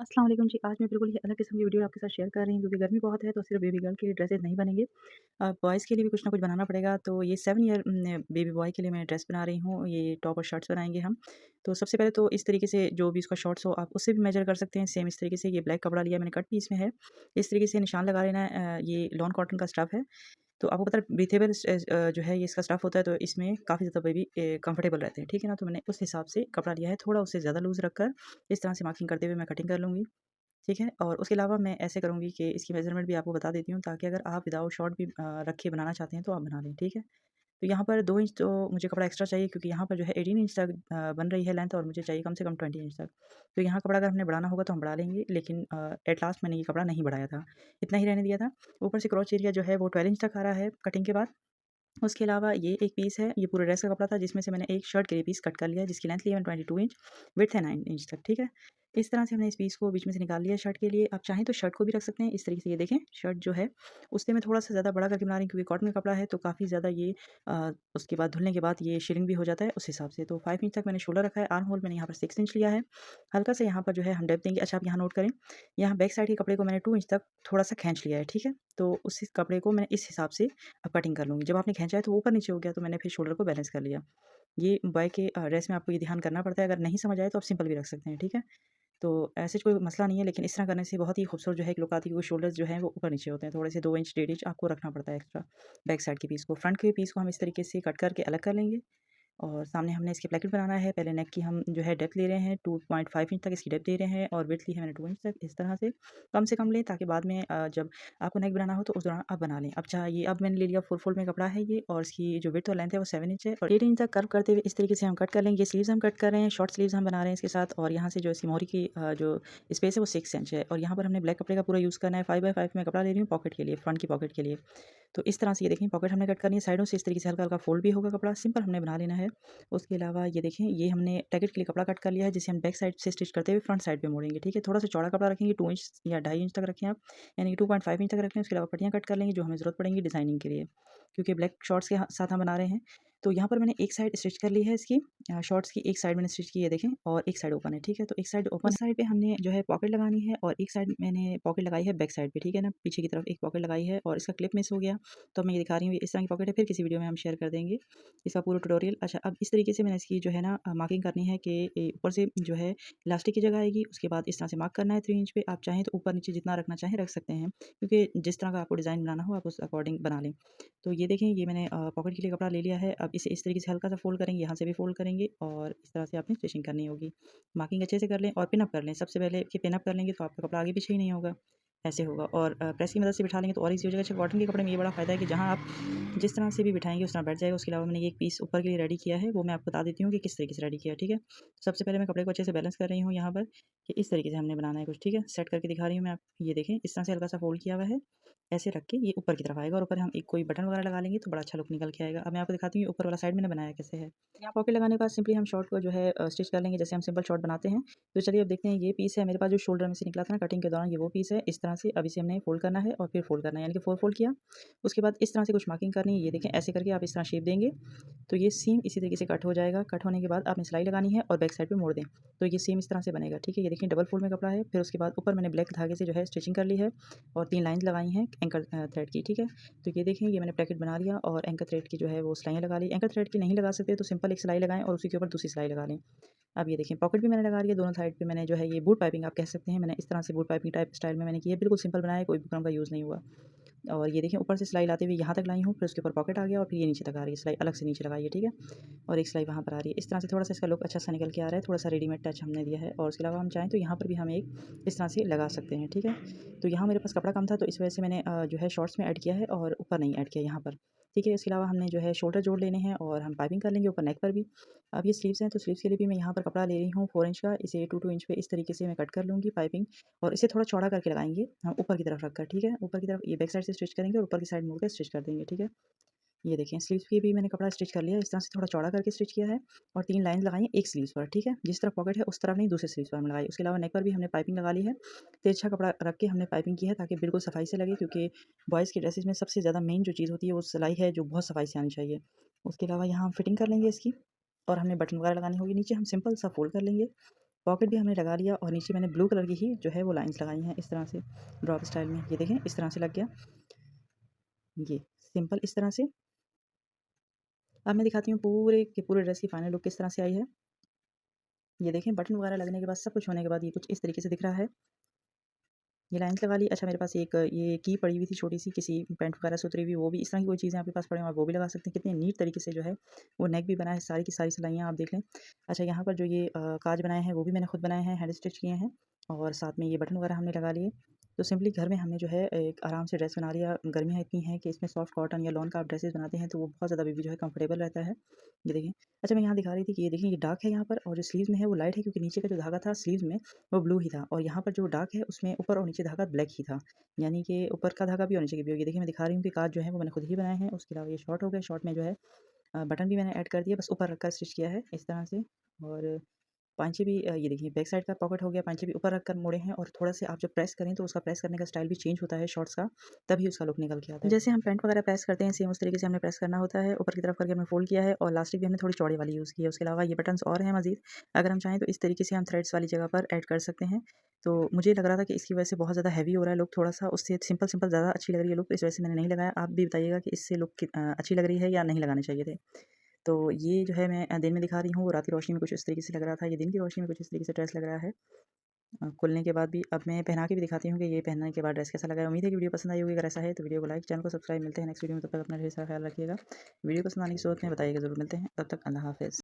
अस्सलाम वालेकुम जी। आज मैं बिल्कुल ही अलग किस्म की वीडियो आपके साथ शेयर कर रही हूँ क्योंकि गर्मी बहुत है तो सिर्फ बेबी गर्ल के लिए ड्रेसेस नहीं बनेंगे। बॉयज़ के लिए भी कुछ ना कुछ बनाना पड़ेगा। तो ये 7 ईयर बेबी बॉय के लिए मैं ड्रेस बना रही हूँ। ये टॉप और शर्ट्स बनाएँगे हम। तो सबसे पहले तो इस तरीके से जो भी इसका शॉर्ट्स हो आप उससे भी मेजर कर सकते हैं। सेम इस तरीके से ये ब्लैक कपड़ा लिया मैंने, कट पीस में है। इस तरीके से निशान लगा लेना है। ये लॉन कॉटन का स्टफ़ है। तो आपको पता है ब्रीथेबल जो है ये इसका स्टफ़ होता है तो इसमें काफ़ी ज़्यादा बेबी कंफर्टेबल रहते हैं, ठीक है ना? तो मैंने उस हिसाब से कपड़ा लिया है, थोड़ा उससे ज़्यादा लूज़ रखकर इस तरह से मार्किंग करते हुए मैं कटिंग कर लूँगी। ठीक है? और उसके अलावा मैं ऐसे करूँगी कि इसकी मेज़रमेंट भी आपको बता देती हूँ ताकि अगर आप विदाउट शॉर्ट भी रख के बनाना चाहते हैं तो आप बना लें, ठीक है? तो यहाँ पर 2 इंच तो मुझे कपड़ा एक्स्ट्रा चाहिए क्योंकि यहाँ पर जो है 18 इंच तक बन रही है लेंथ और मुझे चाहिए कम से कम 20 इंच तक। तो यहाँ कपड़ा अगर हमने बढ़ाना होगा तो हम बढ़ा लेंगे, लेकिन एट लास्ट मैंने ये कपड़ा नहीं बढ़ाया था, इतना ही रहने दिया था। ऊपर से क्रॉच एरिया जो है वो 12 इंच तक आ रहा है कटिंग के बाद। उसके अलावा ये एक पीस है, ये पूरे ड्रेस का कपड़ा था जिसमें से मैंने एक शर्ट के लिए पीस कट कर लिया है जिसकी लेंथ ली है मैंने 22 इंच, विड्थ है 9 इंच तक, ठीक है? इस तरह से हमने इस पीस को बीच में से निकाल लिया शर्ट के लिए। आप चाहें तो शर्ट को भी रख सकते हैं इस तरीके से। ये देखें शर्ट जो है उससे मैं थोड़ा-सा ज़्यादा बड़ा करके बना रही हूँ क्योंकि कॉटन का कपड़ा है तो काफ़ी ज़्यादा ये उसके बाद धुलने के बाद ये श्रिंक भी हो जाता है उस हिसाब से। तो 5 इंच तक मैंने शोल्डर रखा है, आर्म होल मैंने यहाँ पर 6 इंच लिया है। हल्का सा यहाँ पर जो है हम डेप्थ देंगे। अच्छा आप यहाँ नोट करें, यहाँ बैक साइड के कपड़े को मैंने 2 इंच तक थोड़ा-सा खींच लिया है, ठीक है? तो उस कपड़े को मैं इस हिसाब से अब कटिंग कर लूँगी। जब आपने खींचा है तो वो ऊपर-नीचे हो गया तो मैंने फिर शोल्डर को बैलेंस कर लिया। ये बॉय के ड्रेस में आपको ये ध्यान करना पड़ता है, अगर नहीं समझ आए तो आप सिंपल भी रख सकते हैं, ठीक है? तो ऐसे कोई मसला नहीं है, लेकिन इस तरह करने से बहुत ही खूबसूरत जो है एक लुक आती है क्योंकि शोल्डर्स जो हैं वो ऊपर-नीचे होते हैं, थोड़े से 2 इंच, डेढ़ इंच आपको रखना पड़ता है एक्स्ट्रा बैक साइड के पीस को। फ्रंट के पीस को हम इस तरीके से कट करके अलग कर लेंगे। और सामने हमने इसके प्लेकेट बनाना है। पहले नेक की हम जो है डेप्थ ले रहे हैं 2.5 इंच तक इसकी डेप्थ दे रहे हैं और विड्थ ली है मैंने 2 इंच तक। इस तरह से कम लें ताकि बाद में जब आपको नेक बनाना हो तो उस दौरान आप बना लें। अच्छा ये अब मैंने ले लिया 4 फोल्ड में कपड़ा है ये और इसकी जो विड्थ और लेंथ है वो 7 इंच है और 8 इंच तक कर्व करते हुए इस तरीके से हम कट कर लेंगे। स्लीव्स हम कट कर रहे हैं, शॉर्ट स्लीव्स हम बना रहे हैं इसके साथ और यहाँ से जो इसकी मोहरी की जो स्पेस है वो 6 इंच है और यहाँ पर हमने ब्लैक कपड़े का पूरा यूज़ करना है। 5x5 में कपड़ा ले रही हूँ पॉकेट के लिए, फ्रंट की पॉकेट के लिए। तो इस तरह से ये देखें पॉकेट हमने कट करनी है, साइडों से इस तरीके से हल्का-हल्का फ़ोल्ड भी होगा कपड़ा, सिंपल हमने बना लेना है। उसके अलावा ये देखें ये हमने पैकेट के लिए कपड़ा कट कर लिया है जिसे हम बैक साइड से स्टिच करते हुए फ्रंट साइड पे मोड़ेंगे, ठीक है? थोड़ा-सा चौड़ा कपड़ा रखेंगे 2 इंच या ढाई इंच तक रखें आप, यानी कि 2.5 इंच तक रखें। उसके अलावा पट्टियाँ कट कर लेंगे जो हमें ज़रूरत पड़ेंगी डिज़ाइनिंग के लिए, क्योंकि ब्लैक शॉर्ट्स के साथ हम बना रहे हैं। तो यहाँ पर मैंने एक साइड स्टिच कर ली है इसकी शॉर्ट्स की एक साइड मैंने स्टिच की है देखें और एक साइड ओपन है, ठीक है? तो एक साइड ओपन साइड पे हमने जो है पॉकेट लगानी है और एक साइड मैंने पॉकेट लगाई है बैक साइड पे, ठीक है ना? पीछे की तरफ एक पॉकेट लगाई है और इसका क्लिप मिस हो गया, तो मैं ये दिखा रही हूँ, ये इस तरह की पॉकेट है, फिर किसी वीडियो में हम शेयर कर देंगे इसका पूरा ट्यूटोरियल। अच्छा अब इस तरीके से मैंने इसकी जो है ना मार्किंग करनी है कि ऊपर से जो है इलास्टिक की जगह आएगी, उसके बाद इस तरह से मार्क करना है 3 इंच पे। आप चाहें तो ऊपर-नीचे जितना रखना चाहें रख सकते हैं, क्योंकि जिस तरह का आपको डिज़ाइन बनाना हो आप उस अकॉर्डिंग बना लें। तो ये देखें ये मैंने पॉकेट के लिए कपड़ा ले लिया है। अब इसे इस तरीके से हल्का-सा फ़ोल्ड करेंगे, यहाँ से भी फ़ोल्ड करेंगे और इस तरह से आपने स्टिचिंग करनी होगी। मार्किंग अच्छे से कर लें और पिन अप कर लें। सबसे पहले कि पिन अप कर लेंगे तो आपका कपड़ा आगे-पीछे ही नहीं होगा, ऐसे होगा और प्रेस की मदद से बिठा लेंगे तो और ईज़ी हो जाएगा। अच्छा कॉटन के कपड़े में ये बड़ा फ़ायदा है कि जहाँ आप जिस तरह से भी बिठाएँगे उस तरह बैठ जाएगा। उसके अलावा मैंने ये एक पीस ऊपर के लिए रेडी किया है, वो मैं आपको बता देती हूँ कि किस तरीके से रेडी किया है, ठीक है? सबसे पहले मैं कपड़े को अच्छे से बैलेंस कर रही हूँ यहाँ पर कि इस तरीके से हमने बनाना है कुछ, ठीक है? सेट करके दिखा रही हूँ मैं आप ये देखें इस तरह से हल्का-सा फ़ोल्ड किया हुआ है, ऐसे रख के ये ऊपर की तरफ आएगा और ऊपर हम एक कोई बटन वगैरह लगा लेंगे तो बड़ा अच्छा लुक निकल के आएगा। अब मैं आपको दिखाती हूँ ऊपर वाला साइड मैंने बनाया कैसे है। यहाँ पॉकेट लगाने के बाद सिंपली हम शॉर्ट को जो है स्टिच कर लेंगे जैसे हम सिंपल शॉर्ट बनाते हैं। तो चलिए अब देखते हैं ये पीस है मेरे पास जो शोल्डर में से निकला था ना कटिंग के दौरान ये वो पीस है। इस तरह से अब इसे हमने फ़ोल्ड करना है और फिर फ़ोल्ड करना है यानी कि 4 फ़ोल्ड किया। उसके बाद इस तरह से कुछ मार्किंग करनी है, ये देखें ऐसे करके आप इस तरह शेप देंगे तो ये सेम इसी तरीके से कट हो जाएगा। कट होने के बाद आपने सिलाई लगानी है और बैक साइड पे मोड़ दें, तो ये सेम इस तरह से बनेगा, ठीक है? ये देखिए डबल फ़ोल्ड में कपड़ा है, फिर उसके बाद ऊपर मैंने ब्लैक धागे से जो है स्टिचिंग कर ली है और 3 लाइन्स लगाई हैं एंकल थ्रेड की, ठीक है? तो ये देखें ये मैंने ब्रैकेट बना लिया और एंकल थ्रेड की जो है वो सिलाइयाँ लगा ली। एंकल थ्रेड की नहीं लगा सकते तो सिंपल एक सिलाई लगाएँ और उसी के ऊपर दूसरी सिलाई लगा लें। अब ये देखें पॉकेट भी मैंने लगा लिया, दोनों साइड पे मैंने जो है ये बूट पाइपिंग आप कह सकते हैं, मैंने इस तरह से बूट पाइपिंग टाइप स्टाइल में मैंने की है, बिल्कुल सिंपल बनाया है, कोई बुकरम का यूज़ नहीं हुआ। और ये देखिए ऊपर से सिलाई लाते हुए यहाँ तक लाई हूँ, फिर उसके ऊपर पॉकेट आ गया और फिर ये नीचे तक आ रही है सिलाई, अलग से नीचे लगाई है, ठीक है? और एक सिलाई वहाँ पर आ रही है। इस तरह से थोड़ा-सा इसका लुक अच्छा-सा निकल के आ रहा है, थोड़ा-सा रेडीमेड टच हमने दिया है और उसके अलावा हम चाहें तो यहाँ पर भी हम एक इस तरह से लगा सकते हैं, ठीक है? तो यहाँ मेरे पास कपड़ा कम था तो इस वजह से मैंने जो है शॉर्ट्स में ऐड किया है और ऊपर नहीं ऐड किया यहाँ पर, ठीक है? इसके अलावा हमने जो है शोल्डर जोड़ लेने हैं और हम पाइपिंग कर लेंगे ऊपर नेक पर भी। अब ये स्लीव्स हैं तो स्लीव्स के लिए भी मैं यहाँ पर कपड़ा ले रही हूँ 4 इंच का, इसे 2-2 इंच पे इस तरीके से मैं कट कर लूँगी पाइपिंग और इसे थोड़ा चौड़ा करके लगाएँगे हम ऊपर की तरफ रखकर, ठीक है? ऊपर की तरफ ये बैक साइड से स्टिच करेंगे और ऊपर की साइड मोड़ के स्टिच कर देंगे, ठीक है? ये देखें स्लीव्स पे भी मैंने कपड़ा स्टिच कर लिया है, इस तरह से थोड़ा चौड़ा करके स्टिच किया है और 3 लाइन लगाई हैं एक स्लीव्स पर, ठीक है? जिस तरफ पॉकेट है उस तरफ नहीं दूसरे स्लीव्स पर हमने लगाई। उसके अलावा नेक पर भी हमने पाइपिंग लगा ली है। तिरछा कपड़ा रख के हमने पाइपिंग की है ताकि बिल्कुल सफाई से लगे क्योंकि बॉयज़ की ड्रेसेस में सबसे ज़्यादा मेन जो चीज़ होती है वो सिलाई है जो बहुत सफाई से आनी चाहिए। उसके अलावा यहाँ हम फिटिंग कर लेंगे इसकी और हमने बटन वगैरह लगानी होगी, नीचे हम सिंपल सा फ़ोल्ड कर लेंगे पॉकेट भी हमने लगा लिया और नीचे मैंने ब्लू कलर की ही जो है वो लाइंस लगाई हैं इस तरह से ड्रॉप स्टाइल में। ये देखें इस तरह से लग गया, ये सिंपल इस तरह से। अब मैं दिखाती हूँ पूरे के पूरे ड्रेस की फाइनल लुक किस तरह से आई है। ये देखें बटन वगैरह लगने के बाद सब कुछ होने के बाद ये कुछ इस तरीके से दिख रहा है। ये लाइन्स लगा ली। अच्छा मेरे पास एक ये की पड़ी हुई थी छोटी-सी किसी पैंट वगैरह से उतरी हुई, वो भी इस तरह की कोई चीज़ें आपके पास पड़े हों आप वो भी लगा सकते हैं। कितनी नीट तरीके से जो है वो नेक भी बना है, सारी की सारी सिलाइयाँ आप देख लें। अच्छा यहाँ पर जो ये काज बनाए हैं वो भी मैंने खुद बनाए हैं, हैंड स्टिच किए हैं और साथ में ये बटन वगैरह हमने लगा लिए। तो सिंपली घर में हमने जो है एक आराम से ड्रेस बना लिया। गर्मियाँ इतनी हैं कि इसमें सॉफ्ट कॉटन या लॉन का आप ड्रेसेस बनाते हैं तो वो बहुत ज़्यादा बेबी जो है कंफर्टेबल रहता है। ये देखिए। अच्छा मैं यहाँ दिखा रही थी कि ये देखिए ये डार्क है यहाँ पर और जो स्लीव्स में है वो लाइट है क्योंकि नीचे का जो धागा था स्लीव्स में वो ब्लू ही था और यहाँ पर जो डार्क है उसमें ऊपर और नीचे धागा ब्लैक ही था। यानी कि ऊपर का धागा भी और नीचे की भी होगी। देखिए मैं दिखा रही हूँ कि काज जो है वो मैंने खुद ही बनाए हैं। उसके अलावा ये शॉर्ट हो गए, शॉर्ट में जो है बटन भी मैंने ऐड कर दिया, बस ऊपर रखकर स्टिच किया है इस तरह से। और पांचे भी ये देखिए बैक साइड का पॉकेट हो गया, पांचे भी ऊपर रखकर मोड़े हैं और थोड़ा से आप जब प्रेस करें तो उसका प्रेस करने का स्टाइल भी चेंज होता है शॉर्ट्स का, तभी उसका लुक निकल के आता है। जैसे हम पैंट वगैरह प्रेस करते हैं सेम उस तरीके से हमने प्रेस करना होता है। ऊपर की तरफ करके हमने फोल्ड किया है और लास्टिक भी हमने थोड़ी चौड़ी वाली यूज़ की है। उसके अलावा ये बटन्स और हैं मज़ीद, अगर हम चाहें तो इस तरीके से हम थ्रेड्स वाली जगह पर ऐड कर सकते हैं। तो मुझे लग रहा था कि इसकी वजह से बहुत ज़्यादा हैवी हो रहा है लुक थोड़ा-सा, उससे सिंपल सिंपल ज़्यादा अच्छी लग रही है लुक, तो इस वजह से मैंने नहीं लगाया। आप भी बताइएगा कि इससे लुक अच्छी लग रही है या नहीं लगाने चाहिए थे। तो ये जो है मैं दिन में दिखा रही हूँ, रात की रोशनी में कुछ इस तरीके से लग रहा था, ये दिन की रोशनी में कुछ इस तरीके से ड्रेस लग रहा है। खुलने के बाद भी अब मैं पहना के भी दिखाती हूँ कि ये पहनने के बाद ड्रेस कैसा लगा है। उम्मीद है कि वीडियो पसंद आई होगी, अगर ऐसा है तो वीडियो को लाइक, चैनल को सब्सक्राइब। मिलते हैं नेक्स्ट वीडियो में, तब तक अपना ढेर सारा ख्याल रखिएगा। वीडियो पसंद आने की सूरत में बताइएगा ज़रूर। मिलते हैं, तब तक अल्लाह हाफ़िज़।